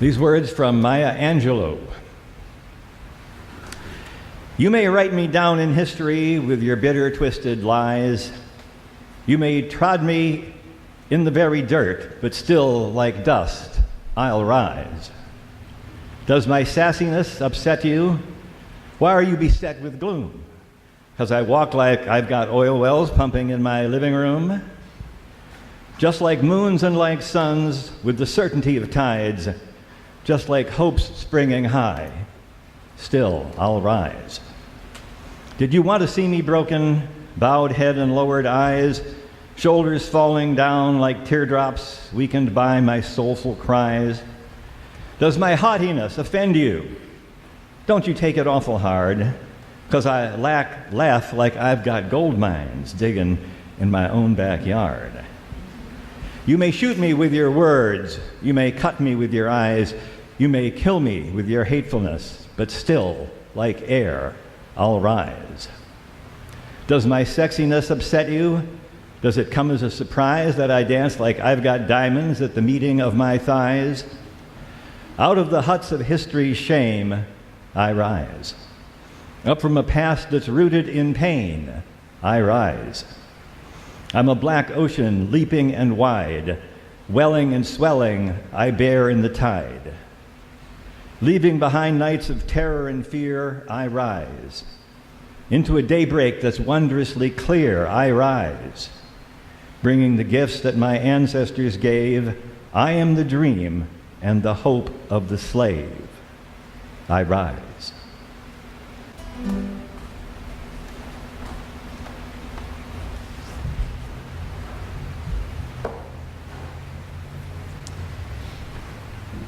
These words from Maya Angelou. You may write me down in history with your bitter, twisted lies. You may trod me in the very dirt, but still, like dust, I'll rise. Does my sassiness upset you? Why are you beset with gloom? Because I walk like I've got oil wells pumping in my living room? Just like moons and like suns, with the certainty of tides, just like hopes springing high, still I'll rise. Did you want to see me broken, bowed head and lowered eyes, shoulders falling down like teardrops, weakened by my soulful cries? Does my haughtiness offend you? Don't you take it awful hard, 'cause I laugh like I've got gold mines digging in my own backyard. You may shoot me with your words, you may cut me with your eyes, you may kill me with your hatefulness, but still, like air, I'll rise. Does my sexiness upset you? Does it come as a surprise that I dance like I've got diamonds at the meeting of my thighs? Out of the huts of history's shame, I rise. Up from a past that's rooted in pain, I rise. I'm a black ocean leaping and wide, welling and swelling, I bear in the tide. Leaving behind nights of terror and fear, I rise. Into a daybreak that's wondrously clear, I rise. Bringing the gifts that my ancestors gave, I am the dream and the hope of the slave. I rise.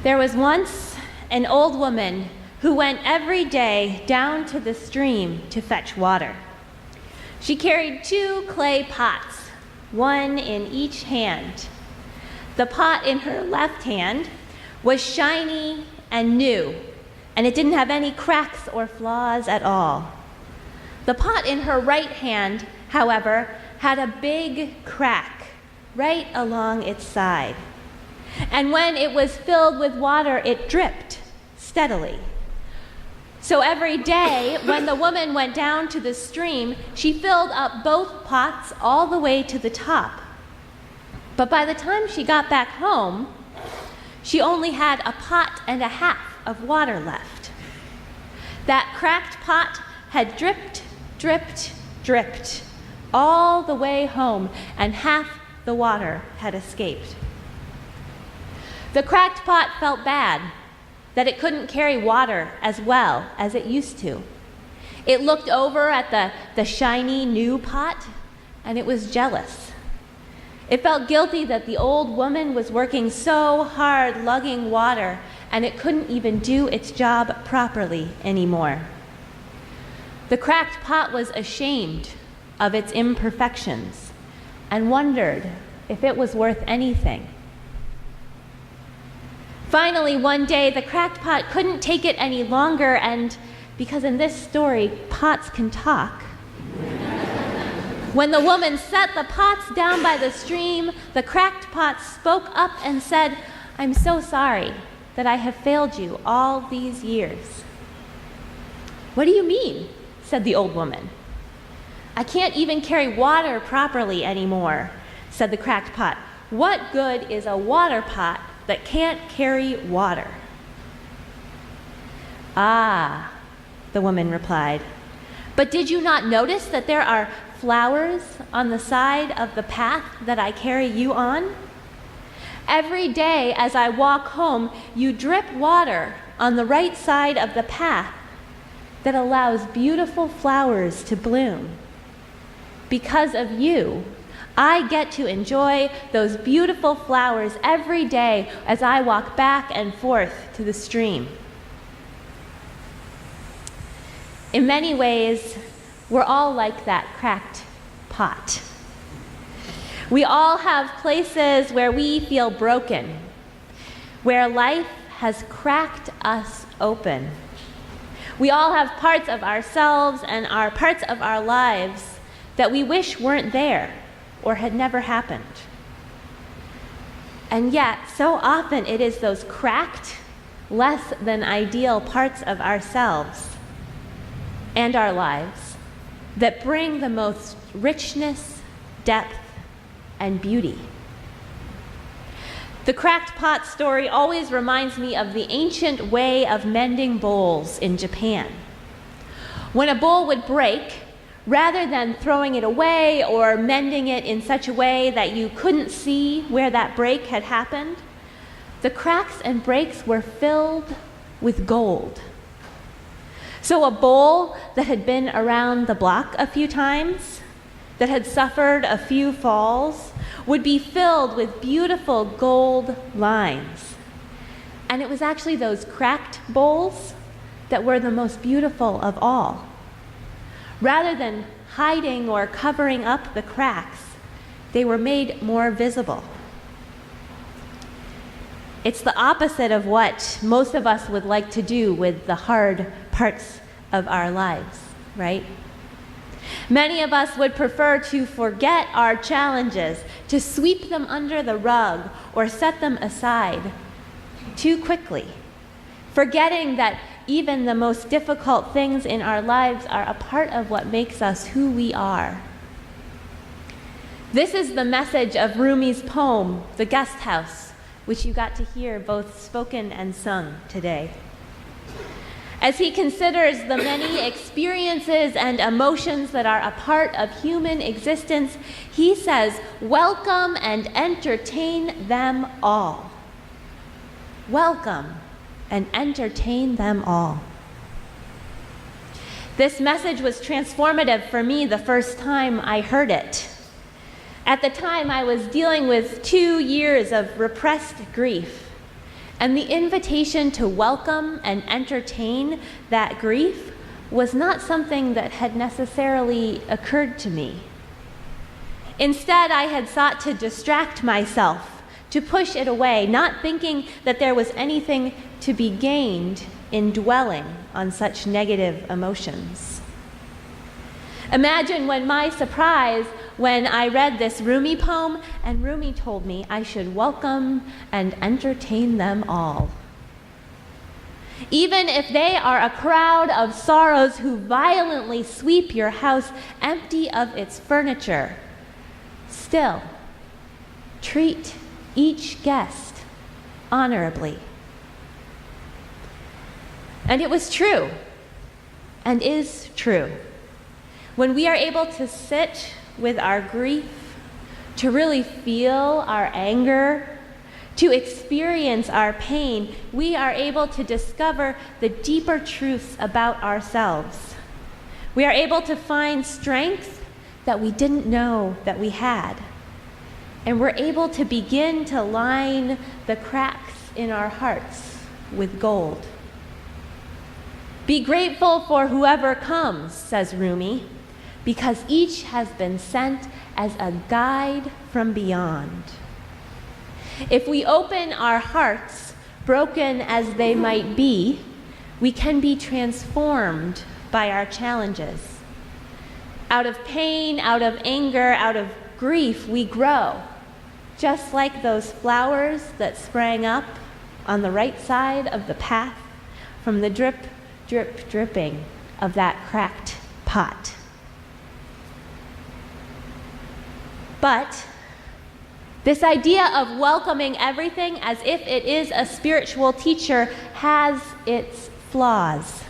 There was once an old woman who went every day down to the stream to fetch water. She carried 2 clay pots, one in each hand. The pot in her left hand was shiny and new, and it didn't have any cracks or flaws at all. The pot in her right hand, however, had a big crack right along its side. And when it was filled with water, it dripped steadily. So every day, when the woman went down to the stream, she filled up both pots all the way to the top. But by the time she got back home, she only had a pot and a half of water left. That cracked pot had dripped, dripped, dripped all the way home, and half the water had escaped. The cracked pot felt bad that it couldn't carry water as well as it used to. It looked over at the shiny new pot, and it was jealous. It felt guilty that the old woman was working so hard lugging water, and it couldn't even do its job properly anymore. The cracked pot was ashamed of its imperfections and wondered if it was worth anything. Finally, one day, the cracked pot couldn't take it any longer, and because in this story, pots can talk, when the woman set the pots down by the stream, the cracked pot spoke up and said, "I'm so sorry that I have failed you all these years." "What do you mean?" said the old woman. "I can't even carry water properly anymore," said the cracked pot. "What good is a water pot that can't carry water?" "Ah," the woman replied, "but did you not notice that there are flowers on the side of the path that I carry you on? Every day as I walk home, you drip water on the right side of the path that allows beautiful flowers to bloom. Because of you, I get to enjoy those beautiful flowers every day as I walk back and forth to the stream." In many ways, we're all like that cracked pot. We all have places where we feel broken, where life has cracked us open. We all have parts of ourselves and our parts of our lives that we wish weren't there or had never happened. And yet, so often it is those cracked less than ideal parts of ourselves and our lives that bring the most richness, depth, and beauty. The cracked pot story always reminds me of the ancient way of mending bowls in Japan. When a bowl would break, rather than throwing it away or mending it in such a way that you couldn't see where that break had happened, the cracks and breaks were filled with gold. So a bowl that had been around the block a few times, that had suffered a few falls, would be filled with beautiful gold lines. And it was actually those cracked bowls that were the most beautiful of all. Rather than hiding or covering up the cracks, they were made more visible. It's the opposite of what most of us would like to do with the hard parts of our lives, right? Many of us would prefer to forget our challenges, to sweep them under the rug or set them aside too quickly, forgetting that even the most difficult things in our lives are a part of what makes us who we are. This is the message of Rumi's poem, The Guest House, which you got to hear both spoken and sung today. As he considers the many experiences and emotions that are a part of human existence, he says, welcome and entertain them all. Welcome and entertain them all. This message was transformative for me the first time I heard it. At the time, I was dealing with 2 years of repressed grief, and the invitation to welcome and entertain that grief was not something that had necessarily occurred to me. Instead, I had sought to distract myself, to push it away, not thinking that there was anything to be gained in dwelling on such negative emotions. Imagine my surprise when I read this Rumi poem and Rumi told me I should welcome and entertain them all. Even if they are a crowd of sorrows who violently sweep your house empty of its furniture, still treat each guest honorably. And it was true, and is true. When we are able to sit with our grief, to really feel our anger, to experience our pain, we are able to discover the deeper truths about ourselves. We are able to find strength that we didn't know that we had. And we're able to begin to line the cracks in our hearts with gold. Be grateful for whoever comes, says Rumi, because each has been sent as a guide from beyond. If we open our hearts, broken as they might be, we can be transformed by our challenges. Out of pain, out of anger, out of grief, we grow, just like those flowers that sprang up on the right side of the path from the drip, drip, dripping of that cracked pot. But this idea of welcoming everything as if it is a spiritual teacher has its flaws.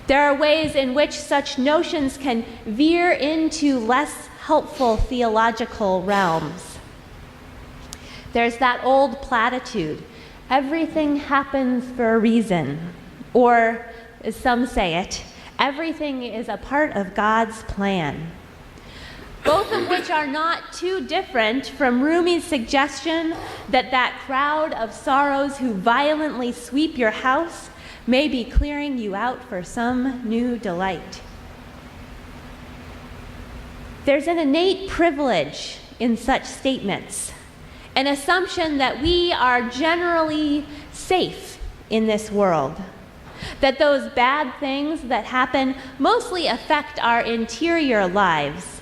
There are ways in which such notions can veer into less helpful theological realms. There's that old platitude, everything happens for a reason, or as some say it, everything is a part of God's plan. Both of which are not too different from Rumi's suggestion that that crowd of sorrows who violently sweep your house may be clearing you out for some new delight. There's an innate privilege in such statements, an assumption that we are generally safe in this world, that those bad things that happen mostly affect our interior lives,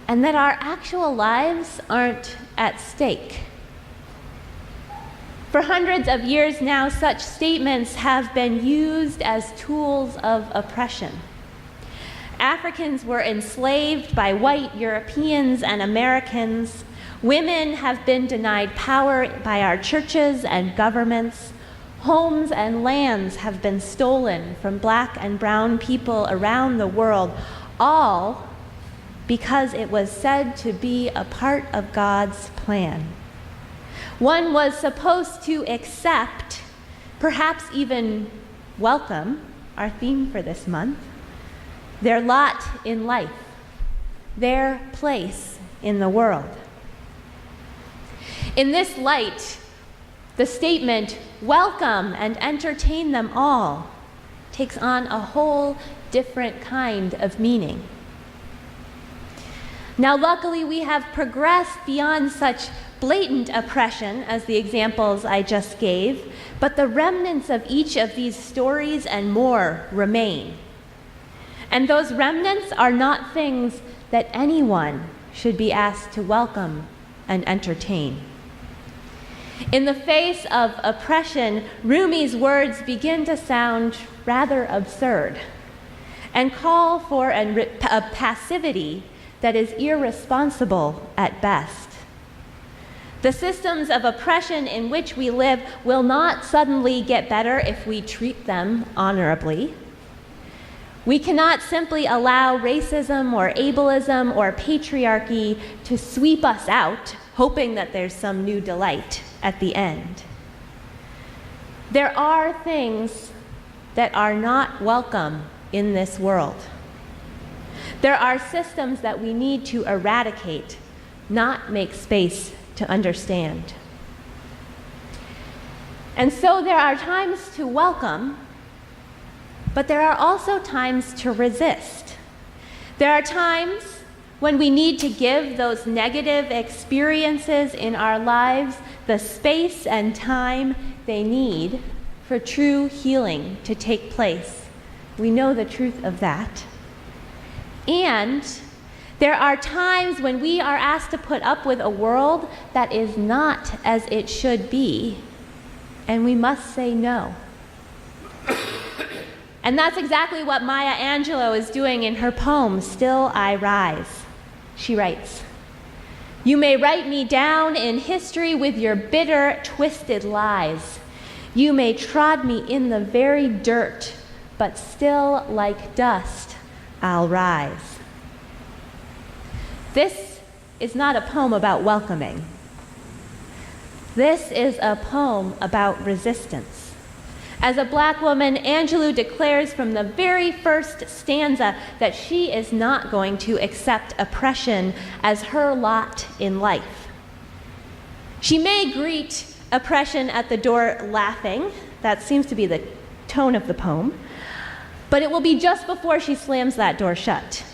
and that our actual lives aren't at stake. For hundreds of years now, such statements have been used as tools of oppression. Africans were enslaved by white Europeans and Americans. Women have been denied power by our churches and governments. Homes and lands have been stolen from black and brown people around the world, all because it was said to be a part of God's plan. One was supposed to accept, perhaps even welcome, our theme for this month, their lot in life, their place in the world. In this light, the statement, welcome and entertain them all, takes on a whole different kind of meaning. Now, luckily, we have progressed beyond such blatant oppression as the examples I just gave, but the remnants of each of these stories and more remain. And those remnants are not things that anyone should be asked to welcome and entertain. In the face of oppression, Rumi's words begin to sound rather absurd and call for a passivity that is irresponsible at best. The systems of oppression in which we live will not suddenly get better if we treat them honorably. We cannot simply allow racism or ableism or patriarchy to sweep us out, hoping that there's some new delight at the end. There are things that are not welcome in this world. There are systems that we need to eradicate, not make space to understand. And so there are times to welcome, but there are also times to resist. There are times when we need to give those negative experiences in our lives the space and time they need for true healing to take place. We know the truth of that. And there are times when we are asked to put up with a world that is not as it should be, and we must say no. And that's exactly what Maya Angelou is doing in her poem, Still I Rise. She writes, "You may write me down in history with your bitter, twisted lies. You may trod me in the very dirt, but still like dust I'll rise." This is not a poem about welcoming. This is a poem about resistance. As a black woman, Angelou declares from the very first stanza that she is not going to accept oppression as her lot in life. She may greet oppression at the door laughing. That seems to be the tone of the poem. But it will be just before she slams that door shut.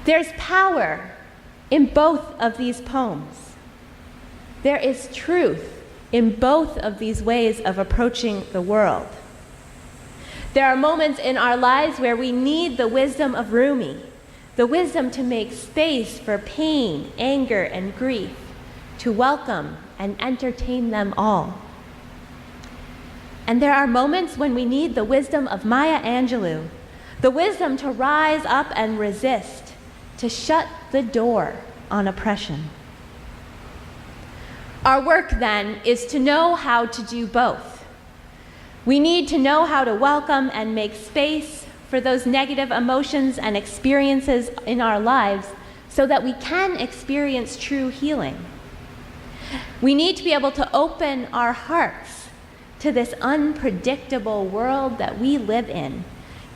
There's power in both of these poems. There is truth in both of these ways of approaching the world. There are moments in our lives where we need the wisdom of Rumi, the wisdom to make space for pain, anger, and grief, to welcome and entertain them all. And there are moments when we need the wisdom of Maya Angelou, the wisdom to rise up and resist, to shut the door on oppression. Our work, then, is to know how to do both. We need to know how to welcome and make space for those negative emotions and experiences in our lives so that we can experience true healing. We need to be able to open our hearts to this unpredictable world that we live in,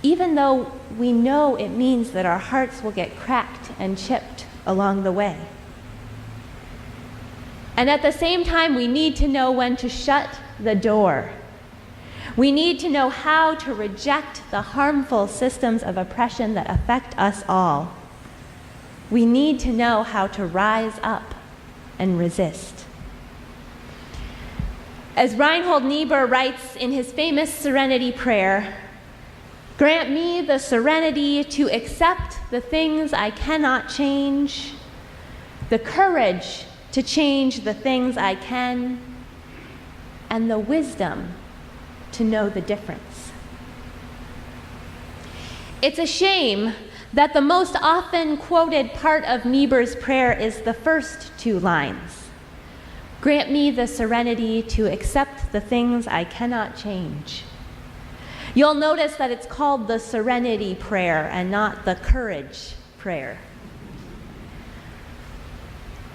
even though we know it means that our hearts will get cracked and chipped along the way. And at the same time, we need to know when to shut the door. We need to know how to reject the harmful systems of oppression that affect us all. We need to know how to rise up and resist. As Reinhold Niebuhr writes in his famous Serenity Prayer, "Grant me the serenity to accept the things I cannot change, the courage to change the things I can, and the wisdom to know the difference. It's a shame that the most often quoted part of Niebuhr's prayer is the first two lines. Grant me the serenity to accept the things I cannot change. You'll notice that it's called the serenity prayer and not the courage prayer.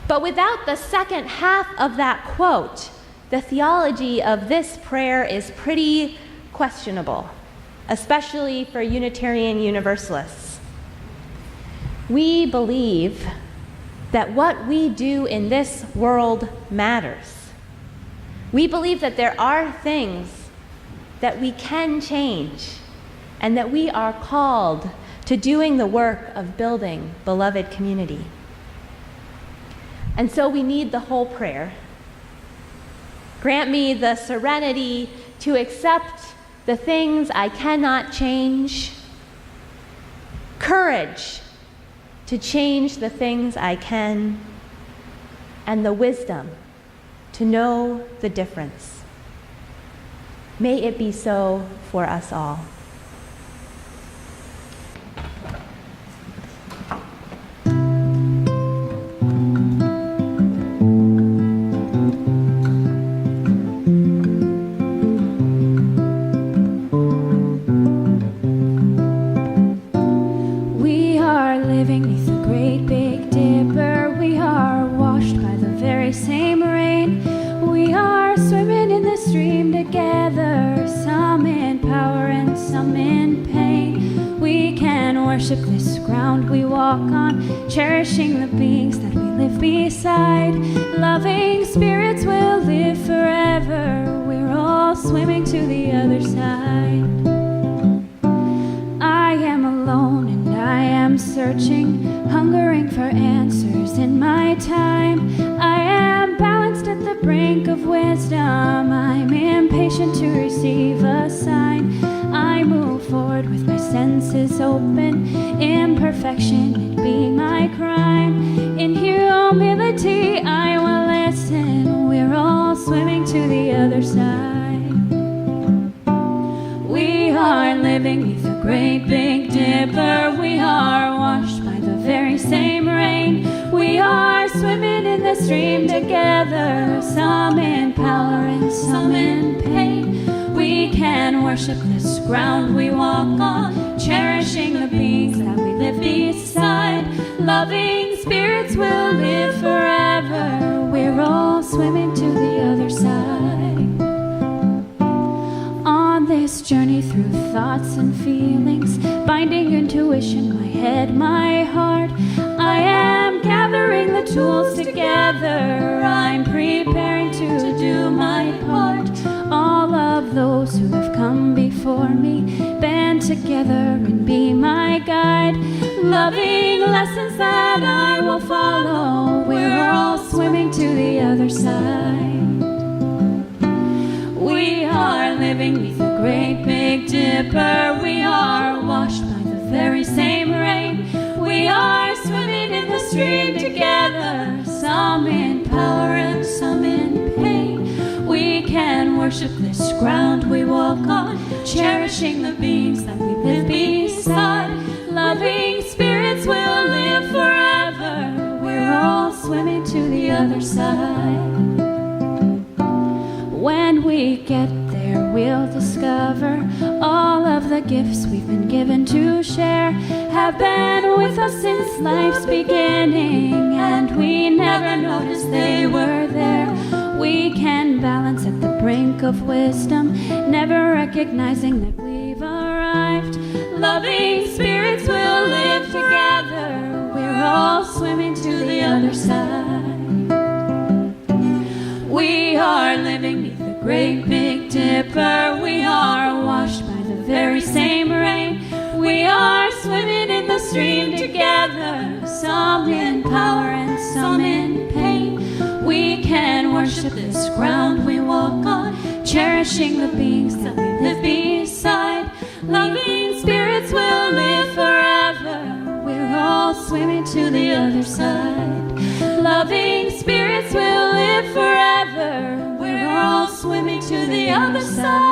But without the second half of that quote, the theology of this prayer is pretty questionable, especially for Unitarian Universalists. We believe that what we do in this world matters. We believe that there are things that we can change and that we are called to doing the work of building beloved community. And so we need the whole prayer. Grant me the serenity to accept the things I cannot change, courage to change the things I can, and the wisdom to know the difference. May it be so for us all. Worship this ground we walk on, cherishing the beings that we live beside. Loving spirits will live forever. We're all swimming to the other side. I am alone and I am searching, hungering for answers in my time. I am balanced at the brink of wisdom. I'm impatient to receive a sign. I move forward with my senses open. Imperfection, it be my crime. In humility, I will listen. We're all swimming to the other side. We are living beneath the great Big Dipper. We are washed by the very same rain. We are swimming in the stream together, some in power and some in pain. We can worship this ground we walk on, cherishing the beings that we live beside. Loving spirits will live forever. We're all swimming to the other side. On this journey through thoughts and feelings, binding intuition, my head, my heart, I am gathering the tools together. I'm preparing to do my part. All of those who have come before me, band together and be my guide. Loving lessons that I will follow. We're all swimming to the other side. We are living beneath the great Big Dipper. We are washed by the very same rain. We are swimming in the stream together, some in power and some in pain. We can worship this ground we walk on, cherishing the beings that we live beside. Loving spirits will live forever. We're all swimming to the other side. When we get there, we'll discover all of the gifts we've been given to share have been with us since life's beginning, and we never noticed they were there. We can balance at the brink of wisdom, never recognizing that we've arrived. Loving spirits will live together. We're all swimming to the other side. We are living beneath the great Big Dipper. We are washed by the very same rain. We are swimming in the stream together, some in power and some in pain. We can worship this ground we walk on, cherishing the beings that we live beside. Loving spirits will live forever. We're all swimming to the other side. Loving spirits will live forever. We're all swimming to the other side.